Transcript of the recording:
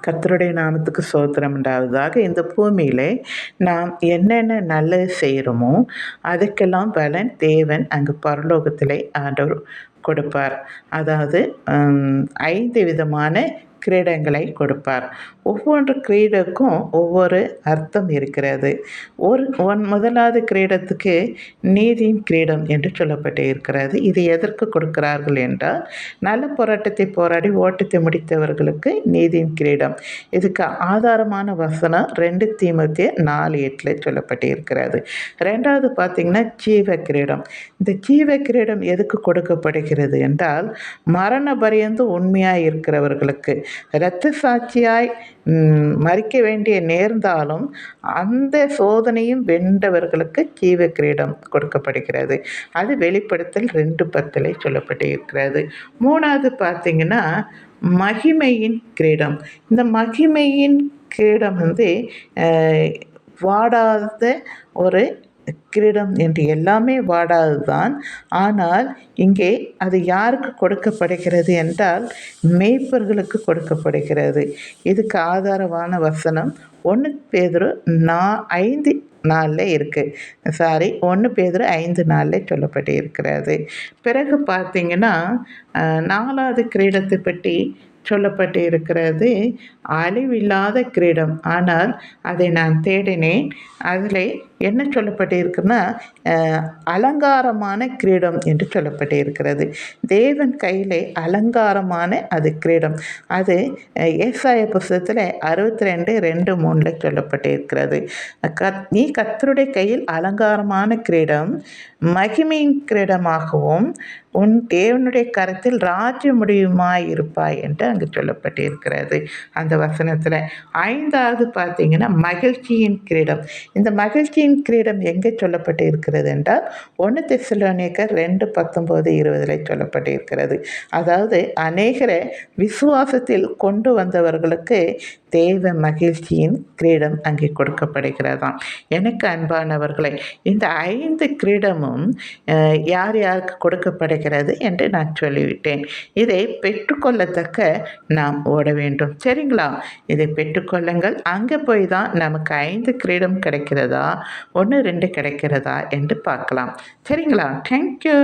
கர்த்தருடைய நாமத்துக்கு ஸ்தோத்திரம் உண்டாவதாக. இந்த பூமியிலே நாம் என்னென்ன நல்லது செய்கிறோமோ அதுக்கெல்லாம் பலன் தேவன் அங்கு பரலோகத்திலே ஆண்டவர் கொடுப்பார். அதாவது 5 விதமான கிரீடங்களை கொடுப்பார். ஒவ்வொரு கிரீடக்கும் ஒவ்வொரு அர்த்தம் இருக்கிறது. முதலாவது கிரீடத்துக்கு நீதியின் கிரீடம் என்று சொல்லப்பட்டு இருக்கிறது. இது எதற்கு கொடுக்கிறார்கள் என்றால், நல்ல போராட்டத்தை போராடி ஓட்டத்தை முடித்தவர்களுக்கு நீதியின் கிரீடம். இதுக்கு ஆதாரமான வசனம் 2 தீமோத்தேயு 4:8 சொல்லப்பட்டு இருக்கிறது. ரெண்டாவது பார்த்திங்கன்னா ஜீவ கிரீடம். இந்த ஜீவ கிரீடம் எதுக்கு கொடுக்கப்படுகிறது என்றால், மரண பரியந்து உண்மையாய் இருக்கிறவர்களுக்கு, இரத்த சாட்சியாய் மறிக்க வேண்டிய நேர்ந்தாலும் அந்த சோதனையும் வென்றவர்களுக்கு ஜீவ கிரீடம் கொடுக்கப்படுகிறது. அது வெளிப்படுத்தல் 2:10 சொல்லப்பட்டு இருக்கிறது. மூணாவது பார்த்திங்கன்னா மகிமையின் கிரீடம். இந்த மகிமையின் கிரீடம் வாடாத ஒரு கிரீடம் என்று, எல்லாமே வாடாது தான். ஆனால் இங்கே அது யாருக்கு கொடுக்கப்படுகிறது என்றால், மேய்ப்பர்களுக்கு கொடுக்கப்படுகிறது. இதுக்கு ஆதாரமான வசனம் 1 பேதுரு 5:4 இருக்குது. 1 பேதுரு 5:4 சொல்லப்பட்டு இருக்கிறது. பிறகு பார்த்திங்கன்னா 4வது கிரீடத்தை பற்றி சொல்லப்பட்டு இருக்கிறது அழிவில்லாத கிரீடம். ஆனால் அதை நான் தேடினேன். அதில் என்ன சொல்லப்பட்டு இருக்குன்னா, அலங்காரமான கிரீடம் என்று சொல்லப்பட்டு இருக்கிறது. தேவன் கையிலே அலங்காரமான அது கிரீடம். அது ஏசாயா புஸ்தகத்தில் 62:2-3 சொல்லப்பட்டு இருக்கிறது. நீ கர்த்தருடைய கையில் அலங்காரமான கிரீடம், மகிமையின் கிரீடமாகவும் உன் தேவனுடைய கரத்தில் ராஜ்ய முடியுமாய் இருப்பாய் என்று அங்கு சொல்லப்பட்டு இருக்கிறது அந்த வசனத்தில். 5வது பார்த்திங்கன்னா மகிழ்ச்சியின் கிரீடம். இந்த மகிழ்ச்சியின் கிரீடம் எங்கே சொல்லப்பட்டு இருக்கிறது என்றால், 1 தெசலோனிக்கர் 2:19-20 சொல்லப்பட்டு இருக்கிறது. அதாவது அநேகரை விசுவாசத்தில் கொண்டு வந்தவர்களுக்கு தேவ மகிழ்ச்சியின் கிரீடம் அங்கே கொடுக்கப்படுகிறதாம். எனக்கு அன்பானவர்களை, இந்த 5 கிரீடமும் யார் யாருக்கு கொடுக்கப்படுகிறது என்று நான் சொல்லிவிட்டேன். இதை பெற்றுக்கொள்ளத்தக்க நாம் ஓட வேண்டும். சரிங்களா? இதை பெற்றுக்கொள்ளுங்கள். அங்கே போய் தான் நமக்கு 5 கிரீடம் கிடைக்கிறதா 1 2 கிடைக்கிறதா என்று பார்க்கலாம். சரிங்களா? தேங்க்யூ.